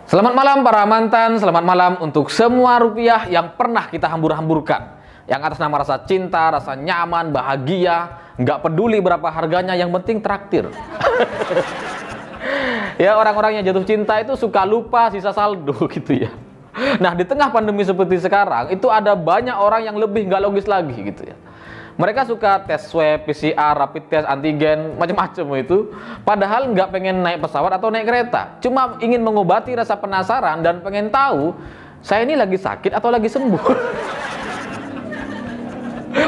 Selamat malam para mantan, selamat malam untuk semua rupiah yang pernah kita hambur-hamburkan. Yang atas nama rasa cinta, rasa nyaman, bahagia, nggak peduli berapa harganya, yang penting traktir. Ya, orang-orang yang jatuh cinta itu suka lupa sisa saldo gitu ya. Nah, di tengah pandemi seperti sekarang, itu ada banyak orang yang lebih nggak logis lagi gitu ya. Mereka suka tes swab, PCR, rapid test, antigen, macam-macam itu. Padahal nggak pengen naik pesawat atau naik kereta. Cuma ingin mengobati rasa penasaran dan pengen tahu, saya ini lagi sakit atau lagi sembuh.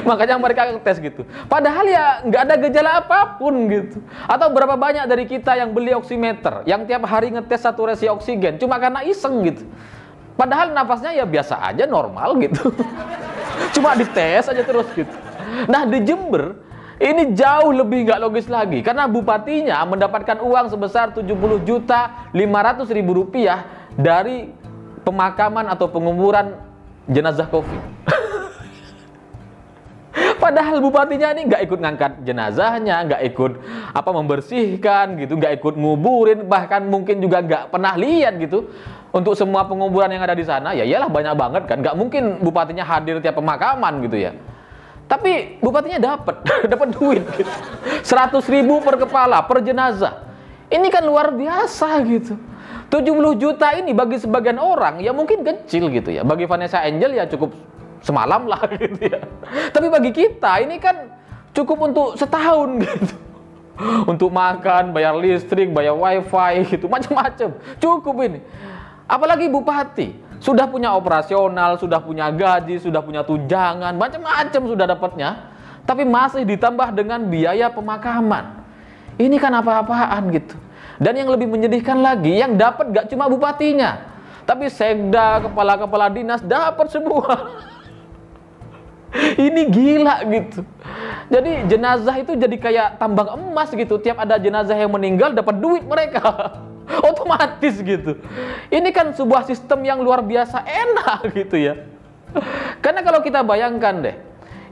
Makanya mereka tes gitu. Padahal ya nggak ada gejala apapun gitu. Atau berapa banyak dari kita yang beli oximeter, yang tiap hari ngetes saturasi oksigen, cuma karena iseng gitu. Padahal nafasnya ya biasa aja, normal gitu. Cuma dites aja terus gitu. Nah, di Jember ini jauh lebih nggak logis lagi karena bupatinya mendapatkan uang sebesar 70.500.000 rupiah dari pemakaman atau penguburan jenazah COVID. Padahal bupatinya ini nggak ikut ngangkat jenazahnya, nggak ikut membersihkan gitu, nggak ikut nguburin, bahkan mungkin juga nggak pernah lihat gitu. Untuk semua penguburan yang ada di sana, ya iyalah banyak banget kan, nggak mungkin bupatinya hadir tiap pemakaman gitu ya. Tapi bupatinya dapat duit gitu. 100.000 per kepala, per jenazah. Ini kan luar biasa gitu. 70 juta ini bagi sebagian orang ya mungkin kecil gitu ya. Bagi Vanessa Angel ya cukup semalam lah gitu ya. Tapi bagi kita ini kan cukup untuk setahun gitu. Untuk makan, bayar listrik, bayar wifi gitu, macam-macam. Cukup ini. Apalagi bupati. Sudah punya operasional, sudah punya gaji, sudah punya tunjangan, macam-macam sudah dapatnya. Tapi masih ditambah dengan biaya pemakaman. Ini kan apa-apaan gitu. Dan yang lebih menyedihkan lagi, yang dapat gak cuma bupatinya, tapi sekda, kepala-kepala dinas dapat semua. Ini gila gitu. Jadi jenazah itu jadi kayak tambang emas gitu. Tiap ada jenazah yang meninggal dapat duit mereka. Otomatis gitu. Ini kan sebuah sistem yang luar biasa enak gitu ya. Karena kalau kita bayangkan deh,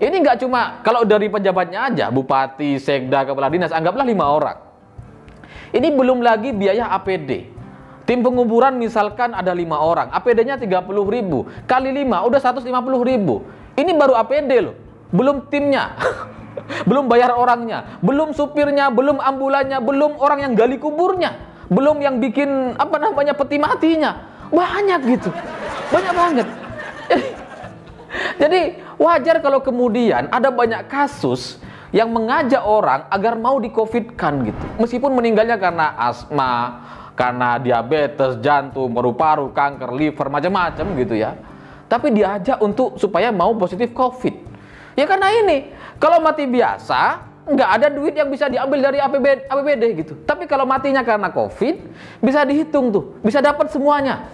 ini nggak cuma kalau dari pejabatnya aja, bupati, sekda, kepala dinas, anggaplah 5 orang. Ini belum lagi biaya APD. Tim penguburan misalkan ada 5 orang, APD-nya 30.000 kali 5 udah 150.000. Ini baru APD loh, belum timnya. Belum bayar orangnya, belum supirnya, belum ambulannya, belum orang yang gali kuburnya. Belum yang bikin peti matinya. Banyak gitu. Banyak banget. Jadi wajar kalau kemudian ada banyak kasus yang mengajak orang agar mau di-COVID-kan gitu. Meskipun meninggalnya karena asma, karena diabetes, jantung, paru-paru, kanker, liver, macam-macam gitu ya. Tapi diajak untuk supaya mau positif COVID. Ya karena ini, kalau mati biasa nggak ada duit yang bisa diambil dari APBD gitu. Tapi kalau matinya karena COVID, bisa dihitung tuh, bisa dapat semuanya.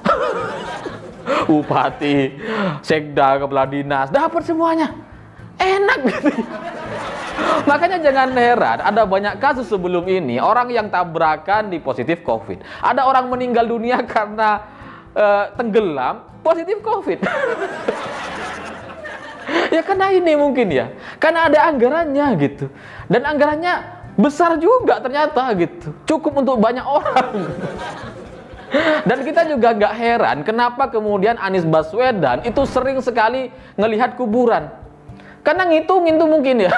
Bupati, sekda, kepala dinas, dapat semuanya. Enak gitu. Makanya jangan heran, ada banyak kasus sebelum ini, orang yang tabrakan di positif COVID. Ada orang meninggal dunia karena tenggelam, positif COVID. Ya karena ini mungkin ya, karena ada anggarannya gitu. Dan anggarannya besar juga ternyata gitu. Cukup untuk banyak orang. Dan kita juga nggak heran kenapa kemudian Anies Baswedan itu sering sekali ngelihat kuburan. Karena ngitungin tuh mungkin ya.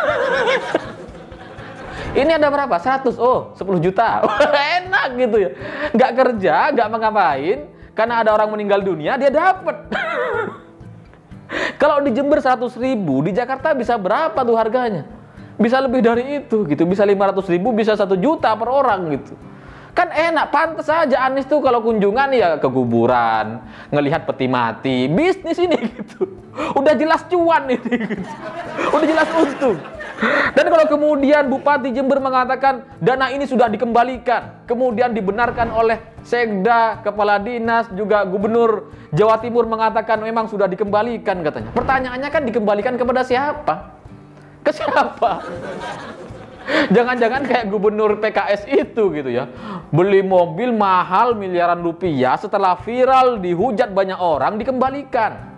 Ini ada berapa? 100, 10 juta. Enak gitu ya. Nggak kerja, nggak ngapain. Karena ada orang meninggal dunia, dia dapat. Kalau di Jember 100.000, di Jakarta bisa berapa tuh harganya? Bisa lebih dari itu gitu, bisa 500.000, bisa 1 juta per orang gitu. Kan enak, pantas aja Anies tuh kalau kunjungan ya ke kuburan, ngelihat peti mati, bisnis ini gitu. Udah jelas cuan ini gitu. Udah jelas untung. Dan kalau kemudian Bupati Jember mengatakan dana ini sudah dikembalikan, kemudian dibenarkan oleh sekda, kepala dinas, juga gubernur Jawa Timur mengatakan memang sudah dikembalikan katanya. Pertanyaannya kan dikembalikan kepada siapa? Ke siapa? Jangan-jangan kayak gubernur PKS itu gitu ya. Beli mobil mahal miliaran rupiah, setelah viral dihujat banyak orang dikembalikan.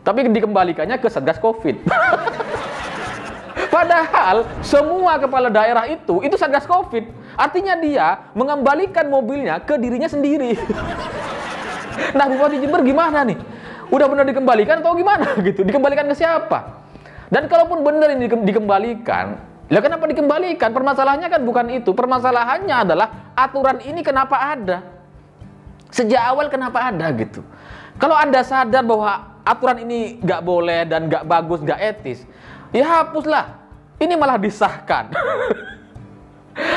Tapi dikembalikannya ke Satgas Covid. Padahal semua kepala daerah itu Satgas Covid. Artinya dia mengembalikan mobilnya ke dirinya sendiri. Nah, Bupati Jember gimana nih? Udah benar dikembalikan atau gimana gitu? Dikembalikan ke siapa? Dan kalaupun benar ini dikembalikan, ya kenapa dikembalikan? Permasalahannya kan bukan itu. Permasalahannya adalah aturan ini kenapa ada? Sejak awal kenapa ada gitu? Kalau Anda sadar bahwa aturan ini nggak boleh dan nggak bagus, nggak etis, ya hapuslah. Ini malah disahkan.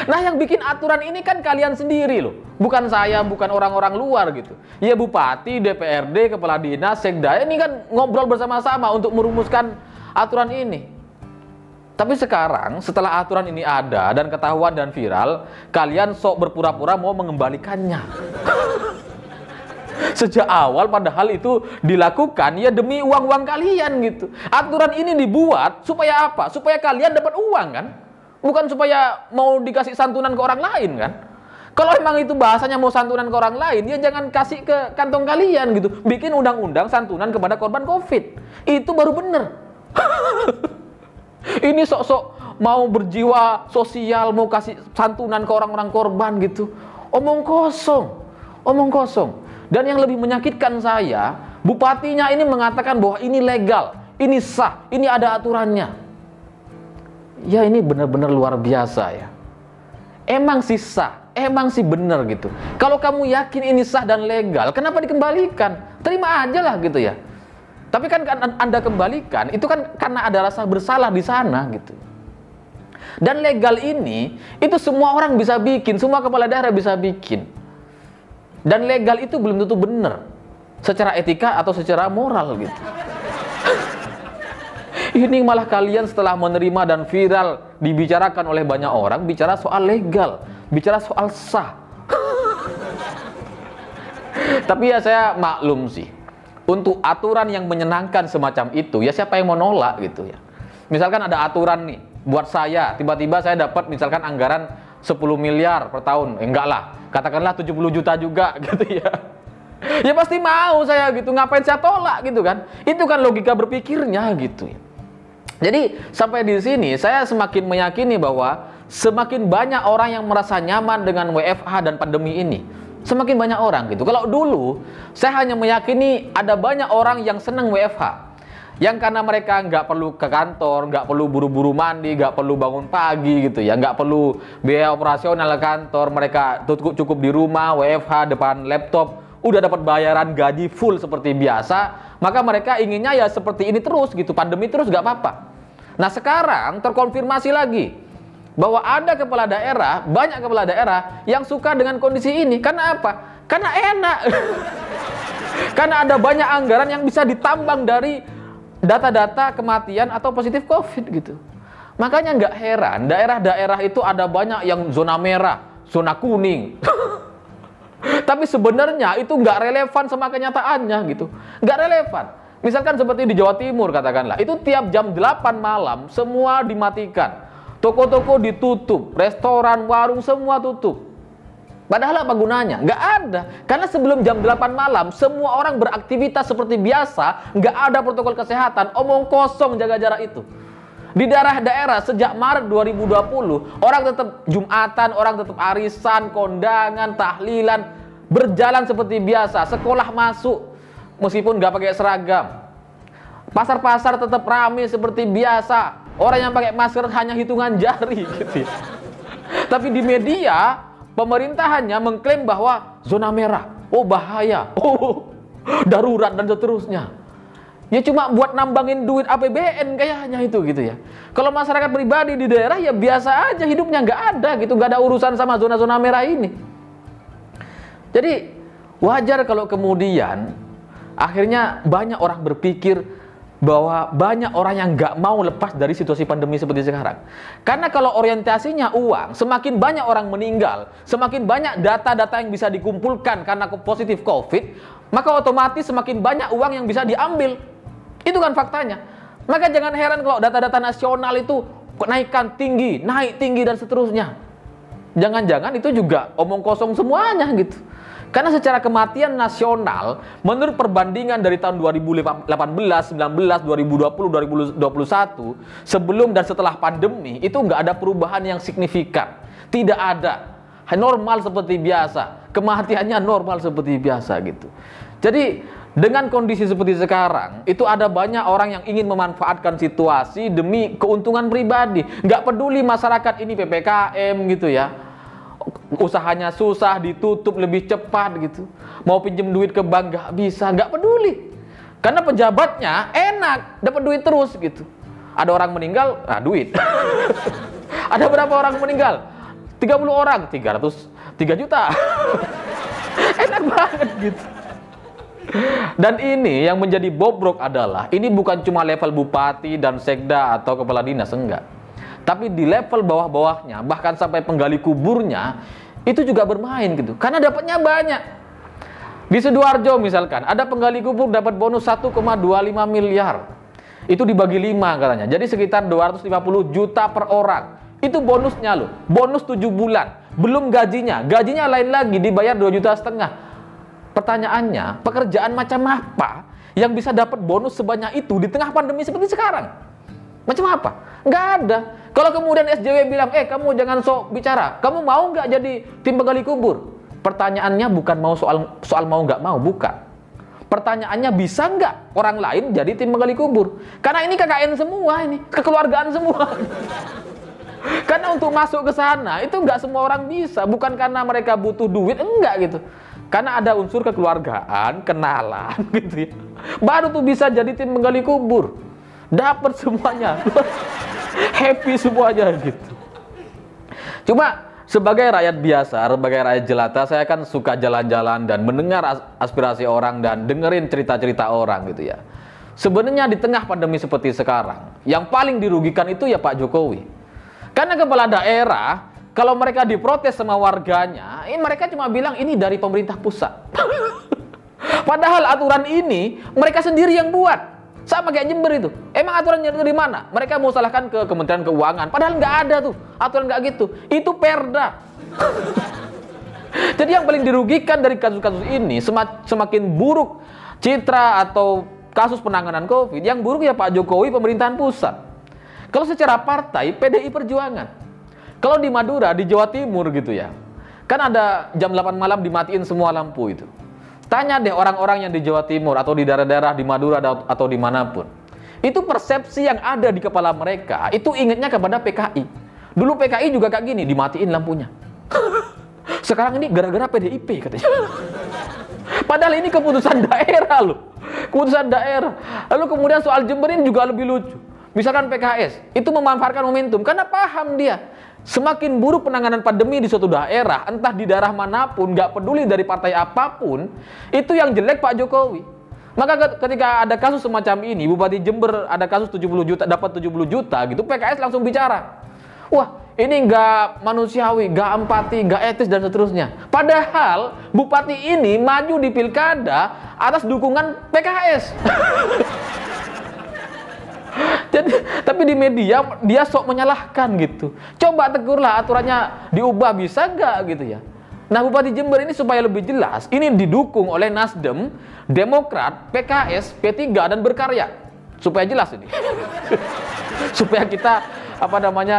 Nah, yang bikin aturan ini kan kalian sendiri loh. Bukan saya, bukan orang-orang luar gitu. Ya Bupati, DPRD, Kepala Dinas, Sekda, ini kan ngobrol bersama-sama untuk merumuskan aturan ini. Tapi sekarang setelah aturan ini ada dan ketahuan dan viral, kalian sok berpura-pura mau mengembalikannya. Sejak awal padahal itu dilakukan ya demi uang-uang kalian gitu. Aturan ini dibuat supaya apa? Supaya kalian dapat uang kan? Bukan supaya mau dikasih santunan ke orang lain kan? Kalau emang itu bahasanya mau santunan ke orang lain, ya jangan kasih ke kantong kalian gitu. Bikin undang-undang santunan kepada korban COVID. Itu baru bener. Ini sok-sok mau berjiwa sosial, mau kasih santunan ke orang-orang korban gitu. Omong kosong. Omong kosong. Dan yang lebih menyakitkan saya, bupatinya ini mengatakan bahwa ini legal, ini sah, ini ada aturannya. Ya ini benar-benar luar biasa ya. Emang sih sah, emang sih benar gitu. Kalau kamu yakin ini sah dan legal, kenapa dikembalikan? Terima aja lah gitu ya. Tapi kan Anda kembalikan, itu kan karena ada rasa bersalah di sana gitu. Dan legal ini, itu semua orang bisa bikin, semua kepala daerah bisa bikin. Dan legal itu belum tentu benar secara etika atau secara moral gitu. Ini malah kalian setelah menerima dan viral dibicarakan oleh banyak orang, bicara soal legal, bicara soal sah. Tapi ya saya maklum sih, untuk aturan yang menyenangkan semacam itu, ya siapa yang mau nolak gitu ya. Misalkan ada aturan nih, buat saya, tiba-tiba saya dapat misalkan anggaran 10 miliar per tahun, enggak lah, katakanlah 70 juta juga gitu ya. Ya pasti mau saya gitu, ngapain saya tolak gitu kan. Itu kan logika berpikirnya gitu ya. Jadi sampai di sini saya semakin meyakini bahwa semakin banyak orang yang merasa nyaman dengan WFH dan pandemi ini. Semakin banyak orang gitu. Kalau dulu saya hanya meyakini ada banyak orang yang senang WFH. Yang karena mereka nggak perlu ke kantor, nggak perlu buru-buru mandi, nggak perlu bangun pagi gitu ya, nggak perlu biaya operasional kantor, mereka cukup di rumah, WFH depan laptop, udah dapat bayaran gaji full seperti biasa, maka mereka inginnya ya seperti ini terus gitu, pandemi terus nggak apa-apa. Nah sekarang terkonfirmasi lagi bahwa ada kepala daerah, banyak kepala daerah yang suka dengan kondisi ini. Karena apa? Karena enak. Karena ada banyak anggaran yang bisa ditambang dari data-data kematian atau positif COVID gitu. Makanya nggak heran daerah-daerah itu ada banyak yang zona merah, zona kuning. Tapi sebenarnya itu nggak relevan sama kenyataannya gitu. Nggak relevan. Misalkan seperti di Jawa Timur katakanlah, itu tiap jam 8 malam semua dimatikan. Toko-toko ditutup, restoran, warung semua tutup. Padahal apa gunanya? Nggak ada. Karena sebelum jam 8 malam, semua orang beraktivitas seperti biasa, nggak ada protokol kesehatan, omong kosong jaga jarak itu. Di daerah-daerah sejak Maret 2020, orang tetap Jumatan, orang tetap arisan, kondangan, tahlilan, berjalan seperti biasa, sekolah masuk, meskipun nggak pakai seragam. Pasar-pasar tetap ramai seperti biasa. Orang yang pakai masker hanya hitungan jari gitu ya. Tapi di media pemerintah hanya mengklaim bahwa zona merah, oh bahaya, oh darurat dan seterusnya. Ya cuma buat nambangin duit APBN kayaknya itu gitu ya. Kalau masyarakat pribadi di daerah ya biasa aja hidupnya, nggak ada gitu, nggak ada urusan sama zona-zona merah ini. Jadi wajar kalau kemudian akhirnya banyak orang berpikir bahwa banyak orang yang nggak mau lepas dari situasi pandemi seperti sekarang. Karena kalau orientasinya uang, semakin banyak orang meninggal, semakin banyak data-data yang bisa dikumpulkan karena positif COVID, maka otomatis semakin banyak uang yang bisa diambil. Itu kan faktanya. Maka jangan heran kalau data-data nasional itu naik tinggi dan seterusnya. Jangan-jangan itu juga omong kosong semuanya gitu. Karena secara kematian nasional, menurut perbandingan dari tahun 2018, 19, 2020, 2021, sebelum dan setelah pandemi, itu nggak ada perubahan yang signifikan. Tidak ada. Normal seperti biasa. Kematiannya normal seperti biasa gitu. Jadi dengan kondisi seperti sekarang, itu ada banyak orang yang ingin memanfaatkan situasi demi keuntungan pribadi. Nggak peduli masyarakat ini PPKM gitu ya. Usahanya susah, ditutup lebih cepat gitu. Mau pinjem duit ke bank nggak bisa, nggak peduli. Karena pejabatnya enak, dapat duit terus gitu. Ada orang meninggal, nah duit. Ada berapa orang meninggal? 30 orang, 3 juta. Enak banget gitu. Dan ini yang menjadi bobrok adalah, ini bukan cuma level bupati dan sekda atau kepala dinas, enggak. Tapi di level bawah-bawahnya, bahkan sampai penggali kuburnya, itu juga bermain gitu. Karena dapatnya banyak. Di Sidoarjo misalkan, ada penggali kubur dapat bonus 1,25 miliar. Itu dibagi 5 katanya. Jadi sekitar 250 juta per orang. Itu bonusnya loh. Bonus 7 bulan. Belum gajinya. Gajinya lain lagi, dibayar 2,5 juta. Pertanyaannya, pekerjaan macam apa yang bisa dapat bonus sebanyak itu di tengah pandemi seperti sekarang? Macam apa? Nggak ada. Kalau kemudian SJW bilang, kamu jangan sok bicara, kamu mau nggak jadi tim penggali kubur? Pertanyaannya bukan mau soal mau nggak mau, bukan. Pertanyaannya bisa nggak orang lain jadi tim penggali kubur? Karena ini KKN semua, ini kekeluargaan semua. Karena untuk masuk ke sana itu nggak semua orang bisa, bukan karena mereka butuh duit, enggak gitu. Karena ada unsur kekeluargaan, kenalan gitu ya. Baru tuh bisa jadi tim menggali kubur. Dapat semuanya. Happy semuanya gitu. Cuma sebagai rakyat biasa, sebagai rakyat jelata, saya kan suka jalan-jalan dan mendengar aspirasi orang dan dengerin cerita-cerita orang gitu ya. Sebenarnya di tengah pandemi seperti sekarang, yang paling dirugikan itu ya Pak Jokowi. Karena kepala daerah, kalau mereka diprotes sama warganya, mereka cuma bilang ini dari pemerintah pusat. Padahal aturan ini mereka sendiri yang buat. Sama kayak Jember itu. Emang aturannya dari mana? Mereka mau salahkan ke Kementerian Keuangan. Padahal nggak ada tuh aturan nggak gitu. Itu perda. Jadi yang paling dirugikan dari kasus-kasus ini, semakin buruk citra atau kasus penanganan COVID, yang buruk ya Pak Jokowi, pemerintahan pusat. Kalau secara partai, PDI Perjuangan. Kalau di Madura, di Jawa Timur gitu ya, kan ada jam 8 malam dimatiin semua lampu itu. Tanya deh orang-orang yang di Jawa Timur atau di daerah-daerah di Madura atau dimanapun. Itu persepsi yang ada di kepala mereka, itu ingatnya kepada PKI. Dulu PKI juga kayak gini, dimatiin lampunya. Sekarang ini gara-gara PDIP katanya. Padahal ini keputusan daerah loh. Keputusan daerah. Lalu kemudian soal Jember ini juga lebih lucu. Misalkan PKS, itu memanfaatkan momentum, karena paham dia. Semakin buruk penanganan pandemi di suatu daerah, entah di daerah manapun, nggak peduli dari partai apapun, itu yang jelek Pak Jokowi. Maka ketika ada kasus semacam ini, Bupati Jember ada kasus 70 juta, dapat 70 juta gitu, PKS langsung bicara. Wah, ini nggak manusiawi, nggak empati, nggak etis, dan seterusnya. Padahal Bupati ini maju di pilkada atas dukungan PKS. Jadi, tapi di media dia sok menyalahkan gitu. Coba tegurlah, aturannya diubah, bisa nggak gitu ya. Nah, Bupati Jember ini supaya lebih jelas, ini didukung oleh Nasdem, Demokrat, PKS, P3 dan Berkarya. Supaya jelas ini. Supaya kita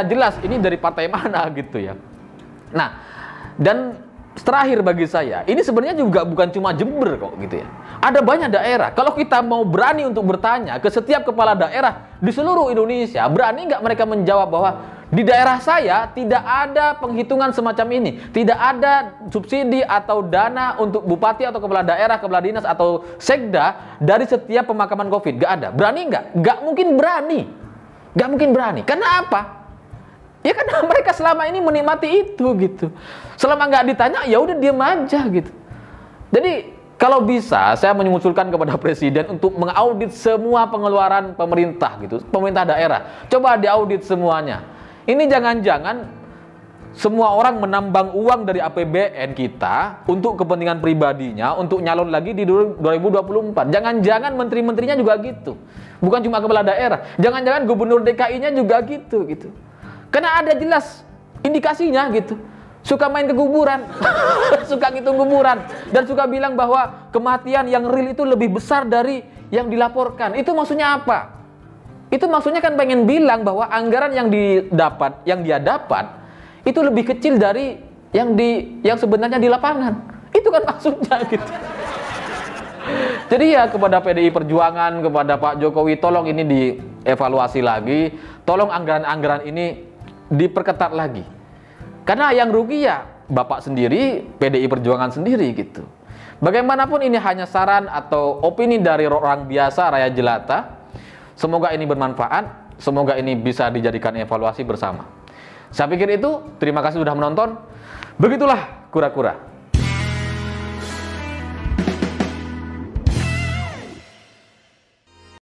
jelas ini dari partai mana gitu ya. Nah, dan terakhir bagi saya, ini sebenarnya juga bukan cuma Jember kok gitu ya. Ada banyak daerah. Kalau kita mau berani untuk bertanya ke setiap kepala daerah di seluruh Indonesia, berani nggak mereka menjawab bahwa di daerah saya tidak ada penghitungan semacam ini, tidak ada subsidi atau dana untuk bupati atau kepala daerah, kepala dinas atau sekda dari setiap pemakaman COVID? Nggak ada. Berani nggak? Nggak mungkin berani. Nggak mungkin berani. Karena apa? Ya karena mereka selama ini menikmati itu gitu. Selama nggak ditanya, ya udah diam aja gitu. Jadi kalau bisa, saya mengusulkan kepada Presiden untuk mengaudit semua pengeluaran pemerintah gitu, pemerintah daerah. Coba diaudit semuanya. Ini jangan-jangan semua orang menambang uang dari APBN kita untuk kepentingan pribadinya, untuk nyalon lagi di 2024. Jangan-jangan menteri-menterinya juga gitu. Bukan cuma kepala daerah. Jangan-jangan gubernur DKI-nya juga gitu. Karena ada jelas indikasinya gitu. Suka main ke kuburan, suka ngitung kuburan, dan suka bilang bahwa kematian yang real itu lebih besar dari yang dilaporkan. Itu maksudnya apa? Itu maksudnya kan pengen bilang bahwa anggaran yang dia dapat itu lebih kecil dari yang sebenarnya di lapangan. Itu kan maksudnya gitu. Jadi ya kepada PDI Perjuangan, kepada Pak Jokowi, tolong ini dievaluasi lagi, tolong anggaran-anggaran ini diperketat lagi. Karena yang rugi ya Bapak sendiri, PDI Perjuangan sendiri gitu. Bagaimanapun ini hanya saran atau opini dari orang biasa rakyat jelata. Semoga ini bermanfaat, semoga ini bisa dijadikan evaluasi bersama. Saya pikir itu, terima kasih sudah menonton. Begitulah kura-kura.